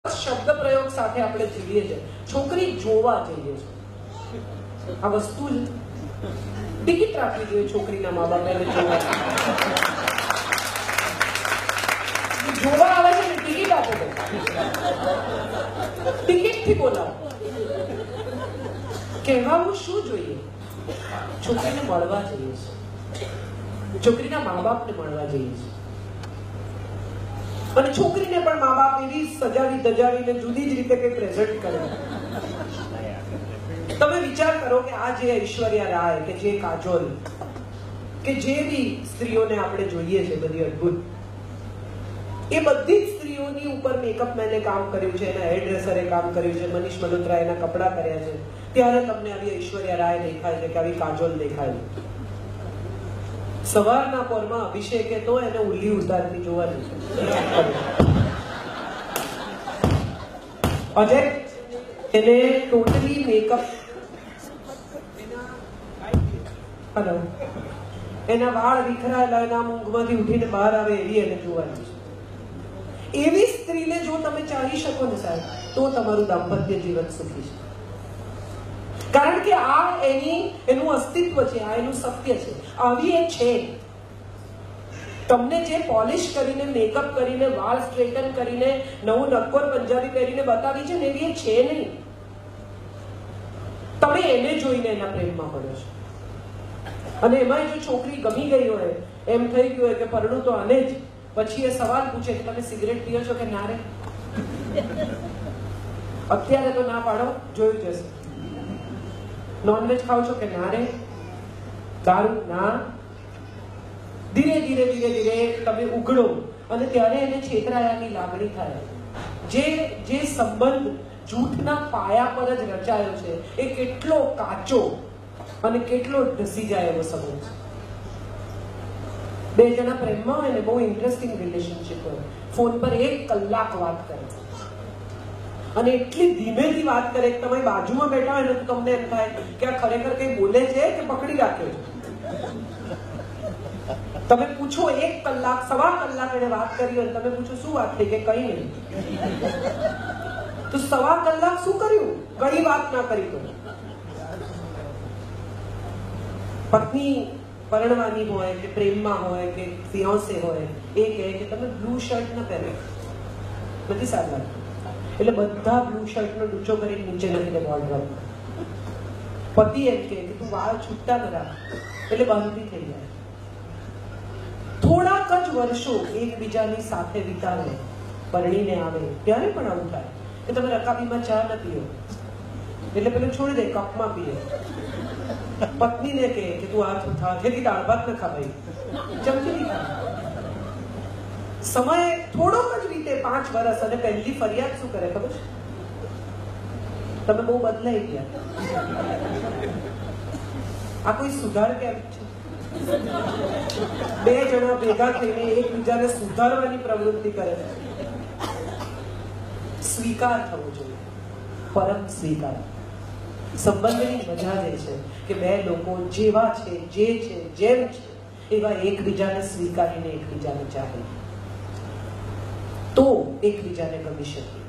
શબ્દ પ્રયોગ સાથે આપણે જીવીએ છીએ. છોકરી જોવા જઈએ છે, આ વસ્તુ જ ટિકિટ રાખવી જોઈએ છોકરીના મા બાપે જોવા આવે છે ને ટિકિટ આપો દો, ટિકિટ થી બોલાવો. કહેવાનું શું જોઈએ? છોકરીને મળવા જઈએ છે, છોકરીના મા બાપને મળવા જઈએ છે. અને છોકરીને પણ મા બાપ એવી સજાવી ધજાવીને જુદી જ રીતે કઈ પ્રેઝન્ટ કરે. તમે વિચાર કરો કે આ જે ઐશ્વર્યા રાય કે જે કાજોલ કે જે બી સ્ત્રીઓને આપણે જોઈએ છે બધી અદભુત, એ બધી જ સ્ત્રીઓની ઉપર મેકઅપ મેને કામ કર્યું છે, એના હેર ડ્રેસરે કામ કર્યું છે, મનીષ મલ્હોત્રા એના કપડા કર્યા છે, ત્યારે તમને આવી ઐશ્વર્યા રાય દેખાય છે કે આવી કાજોલ દેખાય. સવારના પોરમાં અભિષેકે તો એને ઉલ્લી ઉતારતી જોવાની છે. અજય એને ટોટલી મેકઅપ, હલો, એના વાળ વિખરાયેલા, એના ઊંઘમાંથી ઉઠીને બહાર આવે એવી એને જોવાની છે. એવી સ્ત્રીને જો તમે ચાહી શકો ને સાહેબ, તો તમારું દાંપત્ય જીવન સુખી છે. કારણ કે આ એનું અસ્તિત્વ છે, આ એનું સત્ય છે. આવી એક છે, તમને જે પોલિશ કરીને, મેકઅપ કરીને, વાળ સ્ટ્રેટન કરીને, નવું નક્કોર પંજાબી પહેરીને બતાવી છે ને, એવી એક છે નહીં. તમે એને જોઈને એના પ્રેમમાં પડો છો. અને એમાં જો છોકરી ગમી ગઈ હોય, એમ થઈ ગયું હોય કે પરણું તો આને જ, પછી એ સવાલ પૂછે કે તમે સિગરેટ પીઓ છો કે ના રે? અત્યારે તો ના પાડો, જોયું જશે. નોનવેજ ખાવ છો કે ના રે? દારૂ ના? ધીરે ધીરે ધીરે ધીરે તમે ઉઘડો અને ત્યારે એને છેતરાયાની લાગણી થાય. જે સંબંધ જૂઠના પાયા પર જ રચાયો છે, એ કેટલો કાચો અને કેટલો ઢસી જાય એવો સંબંધ છે. બે જણા પ્રેમમાં હોય ને, બહુ ઇન્ટરેસ્ટિંગ રિલેશનશિપ હોય, ફોન પર 1 કલાક વાત કરે અને એટલી ધીમેથી વાત કરે કે તમે બાજુમાં બેઠા હોય ને તો તમને એમ થાય કે આ ખરેખર કઈ બોલે છે કે પકડી રાખ્યો છે. તમે પૂછો 1 કલાક, 1.25 કલાક એને વાત કરી હોય, તમે પૂછો શું વાત થઈ, કે કઈ નહીં. તો 1.25 કલાક શું કર્યું? કઈ વાત ના કરી. તો પત્ની પરણવાની હોય કે પ્રેમમાં હોય કે ફિયોન્સે હોય, એ કહે કે તમે બ્લુ શર્ટ ના પહેરો, નથી સારું લાગતું. એટલે બધા બ્લુ શર્ટ નો ડૂચો કરી નીચે નાખીને વોર્ડરોબ. પતિ એમ કે તું વાળ છૂટા ન રાખ, એટલે બાંધી થઈ જાય. થોડાક જ વર્ષો એકબીજાની સાથે વિતાવે, પરણીને આવે ત્યારે પણ આવું થાય કે તમે રકાબીમાં ચા ન પીઓ, એટલે પેલું છોડી દે, કપમાં પીએ. પત્નીને કહે કે તું આ હાથેથી દાળ ભાત ન ખા ભાઈ, ચમચીથી ખા. સમય થોડોક જ વીતે, 5 વર્ષ, અને પહેલી ફરિયાદ શું કરે ખબર છે? તમે બહુ બદલાઈ ગયા. આ કોઈ સુધાર કેમ છે? 2 જણા ભેગા થઈને એકબીજાને સુધારવાની પ્રવૃત્તિ કરે છે. સ્વીકાર થવો જોઈએ, પરમ સ્વીકાર. સંબંધની મજા જે છે કે 2 લોકો જેવા છે, જે છે, જેમ છે, એવા એકબીજાને સ્વીકારીને એકબીજાને ચાહે, તો એકબીજાને ગમી શકે.